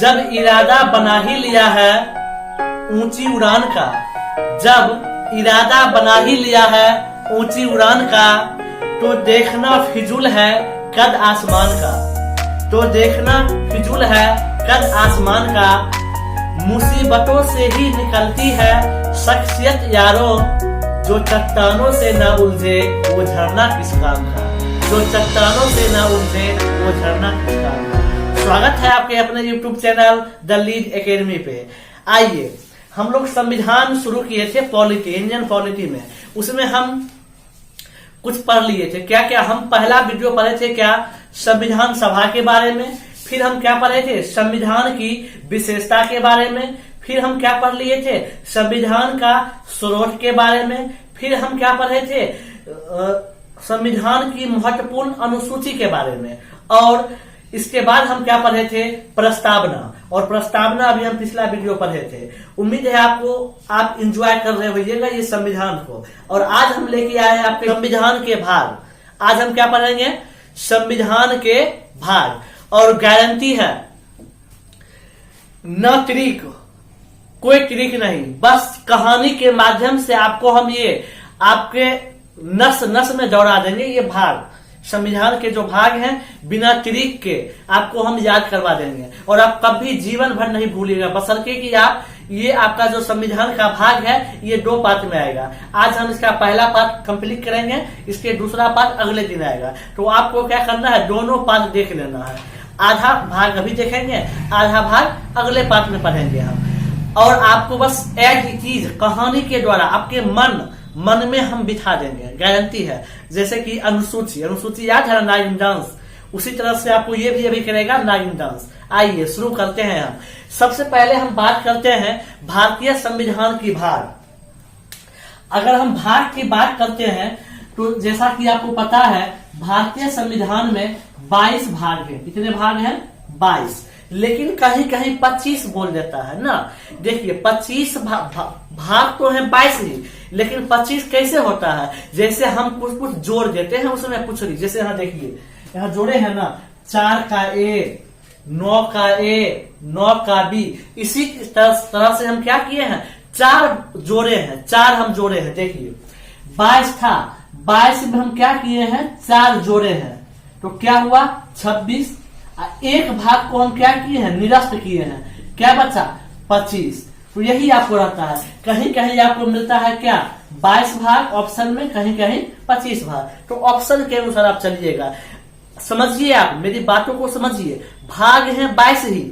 जब इरादा बना ही लिया है ऊंची उड़ान का, जब इरादा बना ही लिया है ऊंची उड़ान का, तो देखना फिजूल है कद आसमान का, तो देखना फिजूल है कद आसमान का। मुसीबतों से ही निकलती है शख्सियत यारों, जो चट्टानों से न उलझे वो झरना किस काम का, जो चट्टानों से न उलझे वो झरना किस काम का। स्वागत है आपके अपने YouTube channel the lead academy पे। आइए, हम लोग संविधान शुरू किए थे पॉलिटी, इंडियन पॉलिटी में, उसमें हम कुछ पढ़ लिए थे। क्या क्या हम पहला वीडियो पढ़े थे, क्या संविधान सभा के बारे में, फिर हम क्या पढ़े थे संविधान की विशेषता के बारे में, फिर हम क्या पढ़ लिए थे संविधान का स्रोत के बारे में, फिर हम क्या पढ़े थे संविधान की महत्वपूर्ण अनुसूची के बारे में, और इसके बाद हम क्या पढ़े थे प्रस्तावना, और प्रस्तावना अभी हम पिछला वीडियो पढ़े थे। उम्मीद है आप एंजॉय कर रहे होइएगा ये संविधान को। और आज हम लेके आए हैं आपके संविधान के भाग। आज हम क्या पढ़ेंगे संविधान के भाग, और गारंटी है न ट्रिक, कोई ट्रिक नहीं, बस कहानी के माध्यम से आपको हम ये आपके नस नस में दौड़ा देंगे। ये भाग संविधान के जो भाग हैं बिना ट्रिक के आपको हम याद करवा देंगे, और आप कभी जीवन भर नहीं भूलिएगा, बशर्ते कि आप ये आपका जो संविधान का भाग है ये 2 पार्ट में आएगा। आज हम इसका पहला पार्ट कंप्लीट करेंगे, इसके दूसरा पार्ट अगले दिन आएगा। तो आपको क्या करना है, दोनों पार्ट देख लेना है। आधा भाग अभी देखेंगे, आधा भाग अगले पार्ट में पढ़ेंगे हम, और आपको बस एक चीज कहानी के द्वारा आपके मन में हम बिठा देंगे, गारंटी है। जैसे कि अनुसूची याद है नागिन डांस, उसी तरह से आपको ये भी अभी करेगा नागिन डांस। आइए शुरू करते हैं हम। सबसे पहले हम बात करते हैं भारतीय संविधान की भाग। अगर हम भाग की बात करते हैं तो जैसा कि आपको पता है भारतीय संविधान में 22 भाग हैं। कितने भाग हैं 22, लेकिन कहीं कहीं 25 बोल देता है ना। देखिए 25 भाग तो है 22 ही, लेकिन 25 कैसे होता है, जैसे हम कुछ जोड़ देते हैं उसमें कुछ नहीं। जैसे यहाँ देखिए, यहाँ जोड़े हैं ना 4 का A, 9 का A, 9 का B, इसी तरह से हम क्या किए हैं 4 जोड़े हैं, 4 हम जोड़े हैं। देखिए 22 था, 22 में हम क्या किए हैं 4 जोड़े हैं, तो क्या हुआ 26। एक भाग को हम क्या किए हैं निरस्त किए हैं, क्या बचा 25। तो यही आपको रहता है, कहीं कहीं आपको मिलता है क्या 22 भाग ऑप्शन में, कहीं कहीं 25 भाग। तो ऑप्शन के अनुसार आप चलिएगा, समझिए, आप मेरी बातों को समझिए। भाग है 22 ही,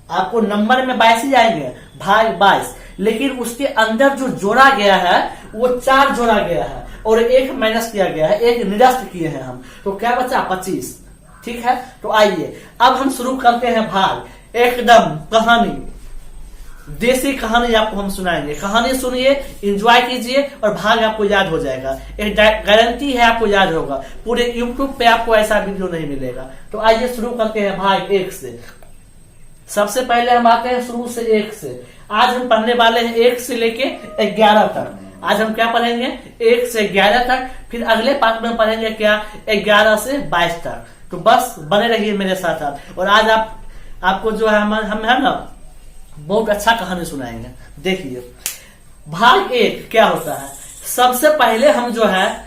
आपको नंबर में 22 ही आएंगे, भाग 22, लेकिन उसके अंदर जो जोड़ा गया है वो 4 जोड़ा गया है, और 1 माइनस किया गया है, 1 निरस्त किए हैं हम, तो क्या बचा 25। ठीक है, तो आइए अब हम शुरू करते हैं भाग। एकदम कहानी, देसी कहानी आपको हम सुनाएंगे। कहानी सुनिए, एंजॉय कीजिए, और भाग आपको याद हो जाएगा। एक गारंटी है आपको याद होगा। पूरे YouTube पे आपको ऐसा वीडियो नहीं मिलेगा। तो आइए शुरू करते हैं भाग 1 से। सबसे पहले हम आते हैं शुरू से 1 से। आज हम पढ़ने वाले हैं 1 से लेके 11 तक। आज हम क्या पढ़ेंगे 1 से 11 तक, फिर अगले पार्ट में पढ़ेंगे क्या 11 से 22 तक। तो बस बने रहिए मेरे साथ। और आज आपको जो है हम है ना बहुत अच्छा कहानी सुनाएंगे। देखिए भाग 1 क्या होता है। सबसे पहले हम जो है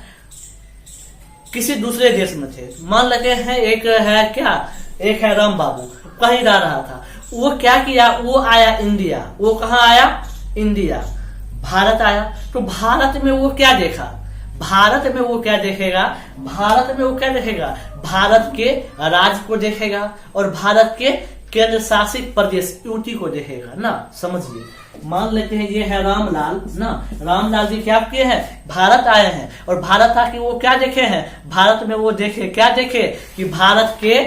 किसी दूसरे देश में थे, मान लेते हैं एक है राम बाबू, कहीं रह रहा था। वो क्या किया, वो आया इंडिया। वो कहाँ आया, इंडिया, भारत आया। तो भारत में वो क्या देखा, भारत में वो क्या देखेगा, भारत में वो क्या देखेगा, भारत के राज्य को देखेगा, और भारत के केंद्र शासित प्रदेश यूटी को देखेगा ना। समझिए, मान लेते हैं ये है रामलाल ना, रामलाल जी क्या किए हैं भारत आए हैं, और भारत आके वो क्या देखे हैं, भारत में वो देखे, क्या देखे कि भारत के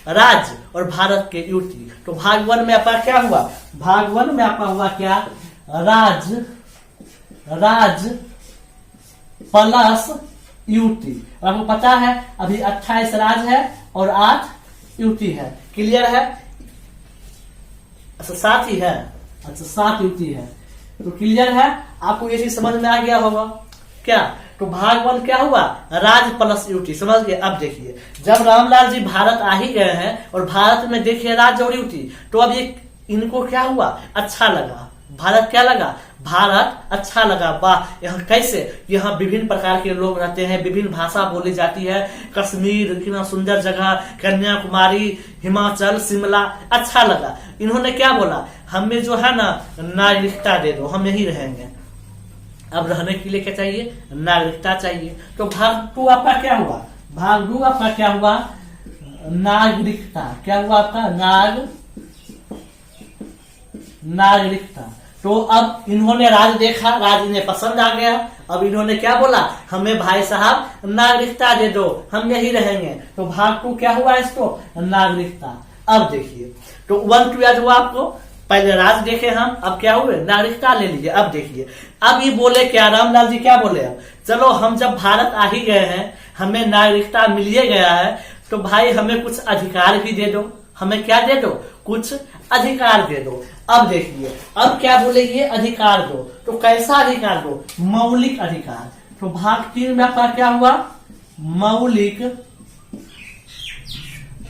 राज्य और भारत के यूटी। तो भाग 1 में आपका क्या हुआ, भाग 1 में आपका हुआ क्या राज्य प्लस यूटी। आपको पता है अभी 28 राज्य है और 8 यूटी है। क्लियर है, अच्छा 7 ही है, अच्छा 7 यूटी है। तो क्लियर है, आपको ये चीज समझ में आ गया होगा क्या। तो भाग 1 क्या हुआ, राज प्लस यूटी, समझ गए। अब देखिए जब रामलाल जी भारत आ ही गए हैं और भारत में देखिए राज और यूटी, तो अब ये इनको क्या हुआ, अच्छा लगा, भारत क्या लगा, भारत अच्छा लगा। वाह, यहाँ कैसे, यहाँ विभिन्न प्रकार के लोग रहते हैं, विभिन्न भाषा बोली जाती है, कश्मीर कितना सुंदर जगह, कन्याकुमारी, हिमाचल, शिमला, अच्छा लगा। इन्होंने क्या बोला, हमें जो है ना नागरिकता दे दो, हम यही रहेंगे। अब रहने के लिए क्या चाहिए, नागरिकता चाहिए। तो भाग 2 आपका क्या हुआ, भाग 2 आपका क्या हुआ, नागरिकता, क्या हुआ आपका, नागरिकता। तो अब इन्होंने राज देखा, राज इन्हें पसंद आ गया, अब इन्होंने क्या बोला, हमें भाई साहब नागरिकता दे दो, हम यही रहेंगे। तो भाग 2 क्या हुआ इसको, नागरिकता। अब देखिए तो 1 2 याद हुआ आपको, पहले राज देखे हम, अब क्या हुए, नागरिकता ले लीजिए। अब देखिए अब ये बोले क्या, रामलाल जी क्या बोले, अब चलो हम जब भारत आ ही गए हैं, हमें नागरिकता मिल ही गया है, तो भाई हमें कुछ अधिकार भी दे दो, हमें क्या दे दो, कुछ अधिकार दे दो। अब देखिए अब क्या बोले, ये अधिकार दो, तो कैसा अधिकार दो, मौलिक अधिकार। तो भाग 3 में आपका क्या हुआ, मौलिक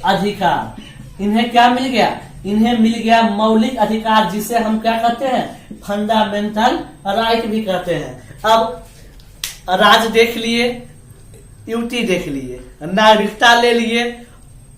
अधिकार। इन्हें क्या मिल गया, इन्हें मिल गया मौलिक अधिकार, जिसे हम क्या कहते हैं, फंडामेंटल राइट भी कहते हैं। अब राज देख लिए, यूटी देख लिए, नागरिकता ले लिए,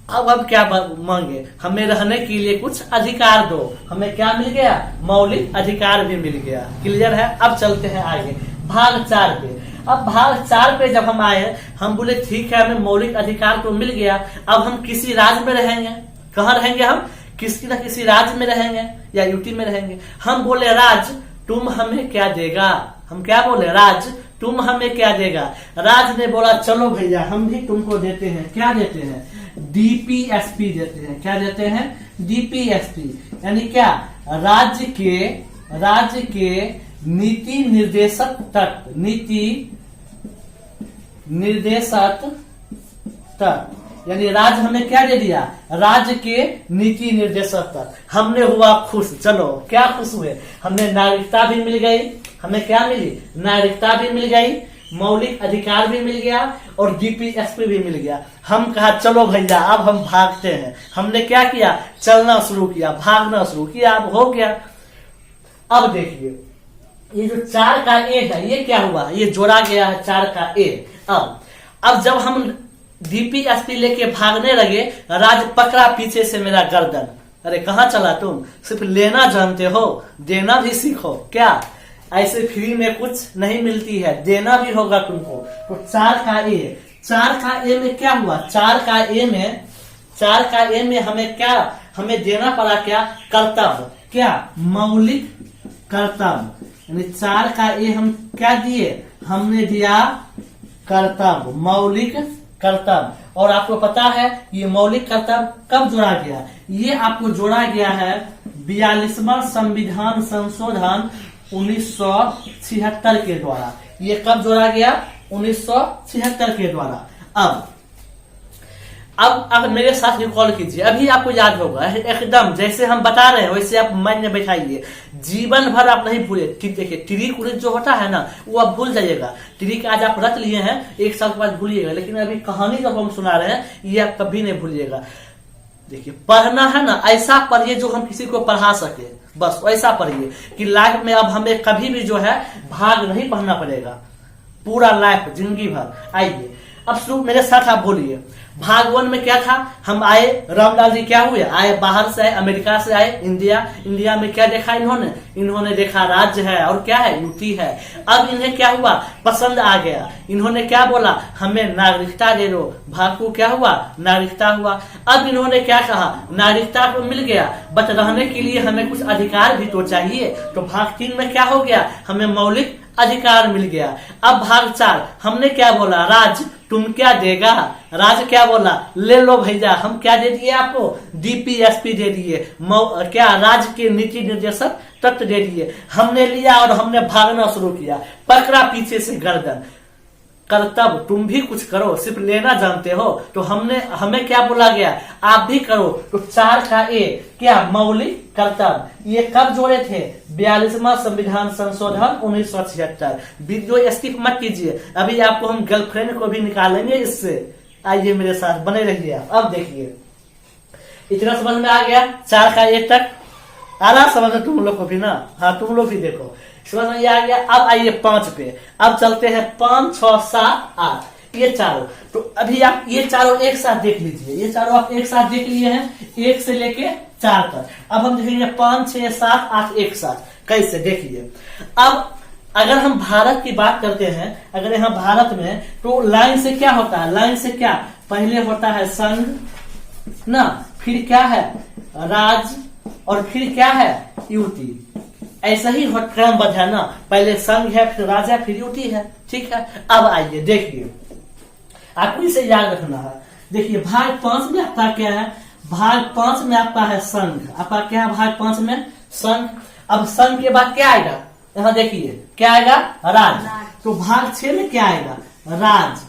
अब क्या मांगे, हमें रहने के लिए कुछ अधिकार दो, हमें क्या मिल गया, मौलिक अधिकार भी मिल गया। क्लियर है। अब चलते हैं आगे भाग 4 पे। अब भाग 4 पे जब हम आए, हम बोले ठीक है हमें मौलिक अधिकार तो मिल गया, अब हम किसी राज्य में रहेंगे, कहाँ रहेंगे, हम किसी न किसी राज्य में रहेंगे या यूटी में रहेंगे। हम बोले राज तुम हमें क्या देगा, हम क्या बोले, राज तुम हमें क्या देगा। राज ने बोला चलो भैया हम भी तुमको देते हैं, क्या देते हैं, डीपीएसपी देते हैं। क्या देते हैं, डीपीएसपी, यानी क्या, राज्य के नीति निर्देशक तत्व, नीति निर्देशक तत्व, यानी राज्य हमें क्या दे दिया, राज्य के नीति निर्देशक तत्व। हमने हुआ खुश, चलो क्या खुश हुए, हमने नागरिकता भी मिल गई, हमें क्या मिली, नागरिकता भी मिल गई, मौलिक अधिकार भी मिल गया और डीपीएसपी भी मिल गया। हम कहा चलो भैया अब हम भागते हैं। हमने क्या किया, चलना शुरू किया, भागना शुरू किया, अब हो गया। अब देखिए ये जो 4 का ए है, ये क्या हुआ, ये जोड़ा गया है 4 का ए। अब जब हम डीपीएसपी लेके भागने लगे, राज पकड़ा पीछे से मेरा गर्दन, अरे कहाँ चला तुम, सिर्फ लेना जानते हो, देना भी सीखो, क्या ऐसे फ्री में कुछ नहीं मिलती है, देना भी होगा तुमको। तो 4 का ए, 4 का ए में क्या हुआ, 4 का ए में हमें क्या, हमें देना पड़ा क्या, कर्तव्य, क्या, मौलिक कर्तव्य, यानी 4 का ए हम क्या दिए, हमने दिया कर्तव्य, मौलिक कर्तव्य। और आपको पता है ये मौलिक कर्तव्य कब जोड़ा गया, ये आपको जोड़ा गया है 42वां संविधान संशोधन 1976 के द्वारा। ये कब जोड़ा गया, 1976 के द्वारा। अब मेरे साथ रिकॉल कीजिए, अभी आपको याद होगा एकदम जैसे हम बता रहे हैं वैसे आप माइंड में बैठाइए, जीवन भर आप नहीं भूले। ठीक देखिए ट्रिक उरिक जो होता है ना वो आप भूल जाइएगा, ट्रिक आज आप रट लिए हैं 1 साल के बाद भूलिएगा, लेकिन अभी कहानी जब हम सुना रहे हैं ये आप कभी नहीं भूलिएगा। देखिए पढ़ना है ना, ऐसा पढ़िए जो हम किसी को पढ़ा सके, बस वैसा पढ़िए कि लाइफ में अब हमें कभी भी जो है भाग नहीं पढ़ना पड़ेगा, पूरा लाइफ जिंदगी भर। आइए अब शुरू मेरे साथ आप बोलिए। भाग 1 में क्या था, हम आए, रामलाल जी क्या हुए, आए बाहर से आए, अमेरिका से आए, इंडिया में क्या देखा इन्होंने देखा राज्य है और क्या है, यूटी है। अब इन्हें क्या हुआ, पसंद आ गया, इन्होंने क्या बोला, हमें नागरिकता दे दो। भाग को क्या हुआ, नागरिकता हुआ। अब इन्होंने क्या कहा, नागरिकता तो मिल गया बट रहने के लिए हमें कुछ अधिकार भी तो चाहिए। तो भाग 3 में क्या हो गया, हमें मौलिक अधिकार मिल गया। अब भाग 4 हमने क्या बोला, राज तुम क्या देगा, राज क्या बोला, ले लो भैया हम क्या दे दिए आपको, डीपीएसपी दे दिए, क्या राज्य के नीति निर्देशक तत्व दे दिए। हमने लिया और हमने भागना शुरू किया, पकड़ा पीछे से गर्दन, कर्तव्य, तुम भी कुछ करो, सिर्फ लेना जानते हो। तो हमें क्या बोला गया, आप भी करो। तो 4 का ए क्या, मौलिक कर्तव्य। ये कब जोड़े थे, 42वां संविधान संशोधन 1976। वीडियो स्किप मत कीजिए, अभी आपको हम गर्लफ्रेंड को भी निकालेंगे इससे। आइए मेरे साथ बने रहिए। अब देखिए, इतना समझ में आ गया 4 का ए तक, आ रहा समझ में तुम लोग को भी ना, हाँ तुम लोग भी देखो समझ में आ गया। अब आइए 5 पे, अब चलते हैं 5, 6, 7, 8 ये चारों। तो अभी आप ये चारों एक साथ देख लीजिए, ये चारों आप एक साथ देख लिए हैं 1 से लेके 4 तक। अब हम देखेंगे 5, 6, 7, 8 एक साथ, कैसे देखिए। अब अगर हम भारत की बात करते हैं, अगर यहाँ भारत में, तो लाइन से क्या होता है, लाइन से क्या, पहले होता है संघ ना, फिर क्या है राज, और फिर क्या है युति। ऐसा ही क्रमबद्ध है ना, पहले संघ है, फिर राजा, फिर युति है, ठीक है। अब आइए देखिए, आपको इसे याद रखना है। देखिए भाग 5 में आपका क्या है, भाग 5 में आपका है संघ, आपका क्या है भाग 5 में संघ। अब संघ के बाद क्या आएगा, यहाँ देखिए क्या आएगा, राज। तो भाग 6 में क्या आएगा, राज।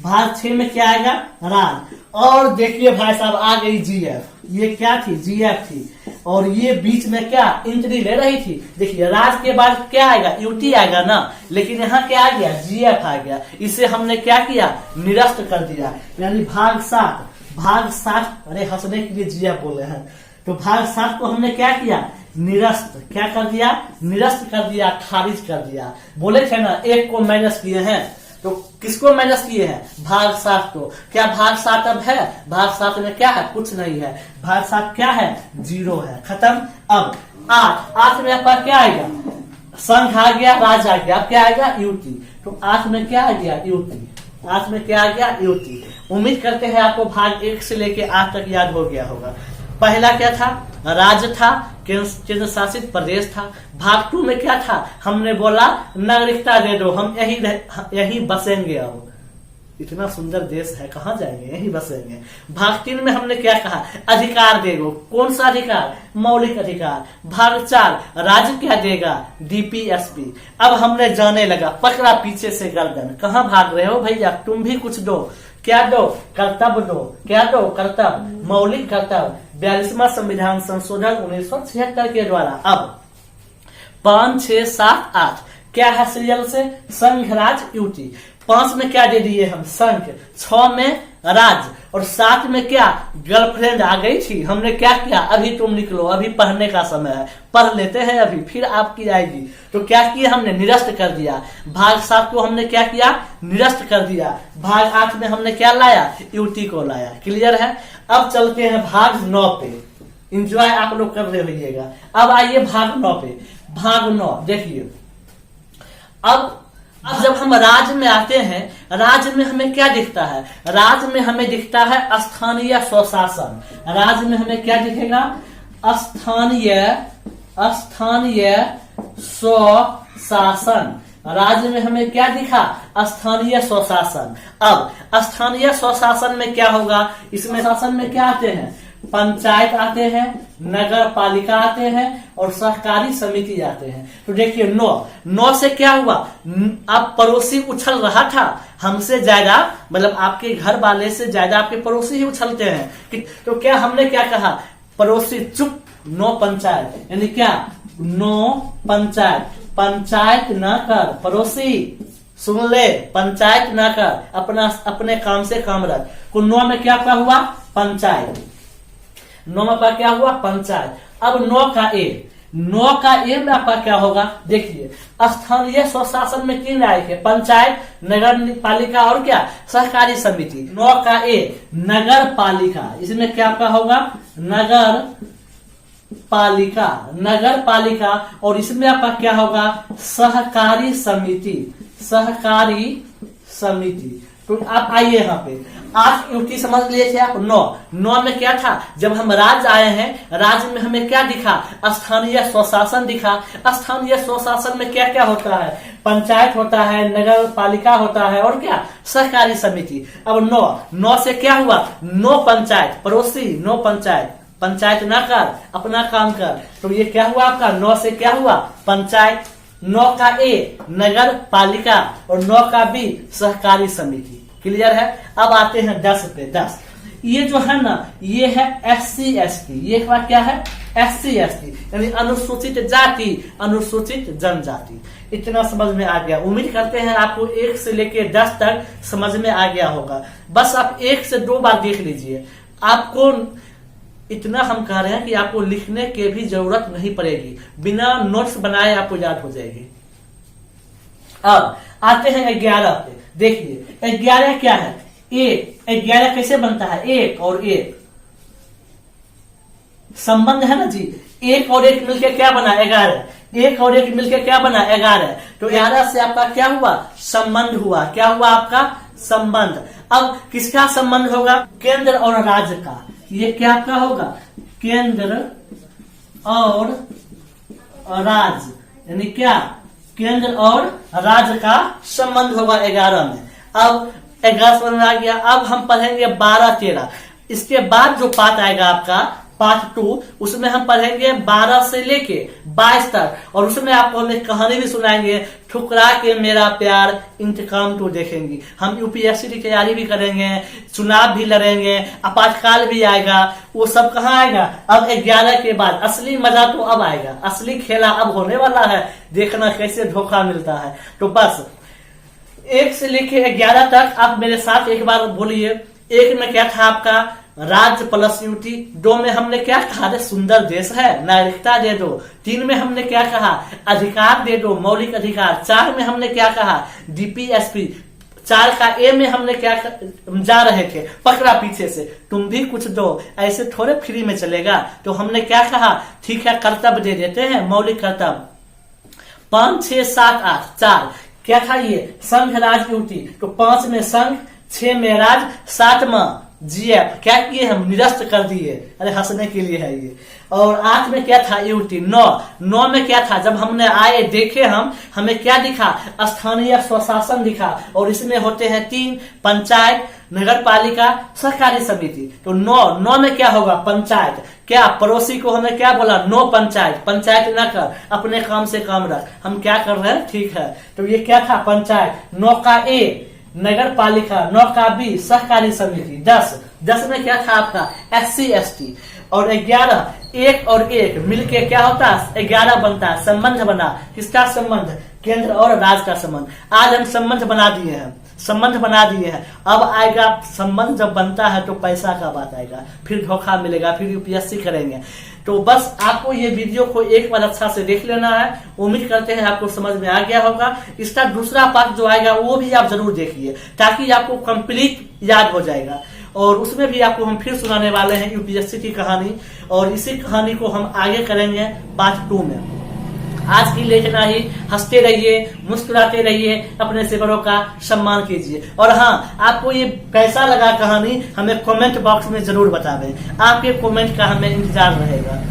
भाग 6 में क्या आएगा, राज। और देखिए भाई साहब आ गई जीएफ, ये क्या थी, जीएफ थी, और ये बीच में क्या इंट्री ले रही थी। देखिए राज के बाद क्या आएगा, यूटी आएगा ना, लेकिन यहाँ क्या आ गया, जीएफ आ गया। इसे हमने क्या किया, निरस्त कर दिया। यानी भाग 7, भाग 7, अरे हंसने के लिए जीएफ बोले हैं, तो भाग 7 को हमने क्या किया, निरस्त, क्या कर दिया, निरस्त कर दिया, खारिज कर दिया। बोले थे ना 1 को माइनस किए हैं, तो किसको माइनस किए हैं, भाग 7 को। क्या भाग 7 अब है, भाग 7 में क्या है, कुछ नहीं है, भाग 7 क्या है, 0 है, खत्म। अब 8 में आपका क्या आएगा, संघ आ गया, राज आ गया, अब क्या आएगा, युति। तो 8 में क्या आ गया, युति। 8 में क्या आ गया, युति। उम्मीद करते हैं आपको भाग 1 से लेके 8 तक याद हो गया होगा। पहला क्या था, राज्य था, केंद्र शासित प्रदेश था। भाग 2 में क्या था, हमने बोला नागरिकता दे दो, हम यही बसेंगे। अब इतना सुंदर देश है, कहाँ जाएंगे, यही बसेंगे। भाग 3 में हमने क्या कहा, अधिकार दे दो। कौन सा अधिकार, मौलिक अधिकार। भाग 4 राज्य क्या देगा, डीपीएसपी। अब हमने जाने लगा, पकड़ा पीछे से गर्दन, कहाँ भाग रहे हो भैया, तुम भी कुछ दो। क्या दो, कर्तव्य दो। क्या दो, कर्तव्य, मौलिक कर्तव्य। 42वां संविधान संशोधन 1976 के द्वारा। अब 5, 6, 7, 8 क्या है सीरियल से, संघ, राज, युति। 5 में क्या दे दिए हम, संघ। 6 में राज, और 7 में क्या, गर्लफ्रेंड आ गई थी। हमने क्या किया, अभी तुम निकलो, अभी पढ़ने का समय है, पढ़ लेते हैं अभी, फिर आपकी आएगी। तो क्या किया हमने, निरस्त कर दिया। भाग 7 को हमने क्या किया, निरस्त कर दिया। भाग 8 में हमने क्या लाया, युति को लाया। क्लियर है। अब चलते हैं भाग 9 पे, इंजॉय आप लोग कर रहे होइएगा। अब आइए भाग 9 पे। भाग 9 देखिए, अब जब हम राज्य में आते हैं, राज्य में हमें क्या दिखता है, राज्य में हमें दिखता है स्थानीय स्वशासन। राज्य में हमें क्या दिखेगा, स्थानीय स्वशासन। राज्य में हमें क्या दिखा, स्थानीय स्वशासन। अब स्थानीय स्वशासन में क्या होगा, इसमें शासन में क्या आते हैं, पंचायत आते हैं, नगर पालिका आते हैं, और सहकारी समिति आते हैं। तो देखिए 9 से क्या हुआ, अब पड़ोसी उछल रहा था हमसे ज्यादा, मतलब आपके घर वाले से ज्यादा आपके पड़ोसी ही उछलते हैं। तो क्या हमने क्या कहा, पड़ोसी चुप, 9 पंचायत, यानी क्या, 9 पंचायत। पंचायत न कर, पड़ोसी सुन ले, पंचायत न कर, अपने काम से काम रख। तो 9 में क्या हुआ, पंचायत। 9 में आपका क्या हुआ, पंचायत। अब 9 का ए में आपका क्या होगा, देखिए स्थानीय स्वशासन में 3 आए थे, पंचायत, नगर पालिका और क्या, सहकारी समिति। 9 का ए नगर पालिका, इसमें क्या आपका होगा, नगर पालिका, नगर पालिका। और इसमें आपका क्या होगा, सहकारी समिति, सहकारी समिति। तो आप आइए यहाँ पे, 8 युति समझ लिए थे आप। 9 में क्या था, जब हम राज्य आए हैं, राज्य में हमें क्या दिखा, स्थानीय स्वशासन दिखा। स्थानीय स्वशासन में क्या क्या होता है, पंचायत होता है, नगर पालिका होता है, और क्या, सहकारी समिति। अब 9 से क्या हुआ, 9 पंचायत, पड़ोसी 9 पंचायत, पंचायत ना कर, अपना काम कर। तो ये क्या हुआ आपका, 9 से क्या हुआ, पंचायत। 9 का ए नगर पालिका और 9 का बी सहकारी समिति। क्लियर है। अब आते हैं 10 पे। 10 ये जो है ना, ये है SC ST। ये क्या है? SC ST यानी अनुसूचित जाति अनुसूचित जनजाति। इतना समझ में आ गया। उम्मीद करते हैं आपको 1 से लेके 10 तक समझ में आ गया होगा। बस आप 1 से 2 बार देख लीजिए। आपको इतना हम कह रहे हैं कि आपको लिखने की भी जरूरत नहीं पड़ेगी, बिना नोट्स बनाए आपको याद हो जाएगी। अब आते हैं 11 पे। देखिए 11 क्या है? 11 कैसे बनता है? 1 और 1 संबंध है ना जी। 1 और 1 मिलकर क्या बना? 11। 1 और 1 मिलकर क्या बना? 11। तो 11 से आपका क्या हुआ? संबंध हुआ। क्या हुआ आपका? संबंध। अब किसका संबंध होगा? केंद्र और राज्य का। ये क्या आपका होगा? केंद्र और राज्य यानी क्या? केंद्र और राज्य का संबंध होगा 11 में। अब 11 समझ में आ गया। अब हम पढ़ेंगे 12 13। इसके बाद जो पाठ आएगा आपका पार्ट 2, उसमें हम पढ़ेंगे 12 से लेके 22 तक और उसमें आपको हमें कहानी भी सुनाएंगे। ठुकरा के मेरा प्यार इंतकाम 2 देखेंगे। हम यूपीएससी की तैयारी भी करेंगे, चुनाव भी लड़ेंगे, आपातकाल भी आएगा। वो सब कहाँ आएगा? अब 11 के बाद। असली मजा तो अब आएगा, असली खेला अब होने वाला है। देखना कैसे धोखा मिलता है। तो बस 1 से लेके 11 तक आप मेरे साथ एक बार बोलिए। 1 में क्या था आपका? राज्य प्लस यूटी। 2 में हमने क्या कहा? अरे सुंदर देश है, नागरिकता दे दो। 3 में हमने क्या कहा? अधिकार दे दो, मौलिक अधिकार। 4 में हमने क्या कहा? डीपीएसपी। 4 का ए में हमने क्या जा रहे थे? पकड़ा पीछे से, तुम भी कुछ दो, ऐसे थोड़े फ्री में चलेगा। तो हमने क्या कहा? ठीक है कर्तव्य दे देते हैं, मौलिक कर्तव्य। 5 6 7 8 4 क्या था? ये संघ राज यूटी। तो 5 में संघ, 6 में राज, 7 में जीएफ। क्या किए? हम निरस्त कर दिए। अरे हंसने के लिए है ये। और 8 में क्या था? यूटी। 9 में क्या था? जब हमने आए देखे हमें क्या दिखा? स्थानीय स्वशासन दिखा। और इसमें होते हैं 3, पंचायत, नगर पालिका, सहकारी समिति। तो 9 में क्या होगा? पंचायत। क्या पड़ोसी को हमें क्या बोला? नो पंचायत, पंचायत न कर, अपने काम से काम रख। हम क्या कर रहे हैं? ठीक है। तो ये क्या था? पंचायत। 9 का ए नगर पालिका, 9 का बी सहकारी समिति। 10 में क्या था आपका? SC ST। और 11 1 और 1 मिलके क्या होता है? 11 बनता है। संबंध बना। किसका संबंध? केंद्र और राज्य का संबंध। आज हम संबंध बना दिए हैं, संबंध बना दिए हैं। अब आएगा संबंध जब बनता है तो पैसा का बात आएगा, फिर धोखा मिलेगा, फिर यूपीएससी करेंगे। तो बस आपको ये वीडियो को एक बार अच्छा से देख लेना है। उम्मीद करते हैं आपको समझ में आ गया होगा। इसका दूसरा पार्ट जो आएगा वो भी आप जरूर देखिए, ताकि आपको कंप्लीट याद हो जाएगा। और उसमें भी आपको हम फिर सुनाने वाले हैं यूपीएससी की कहानी, और इसी कहानी को हम आगे करेंगे पार्ट 2 में। आज के लिए इतना ही। हंसते रहिए, मुस्कुराते रहिए, अपने से बड़ों का सम्मान कीजिए। और हाँ, आपको ये कैसा लगा कहानी हमें कमेंट बॉक्स में जरूर बतावें। आपके कमेंट का हमें इंतजार रहेगा।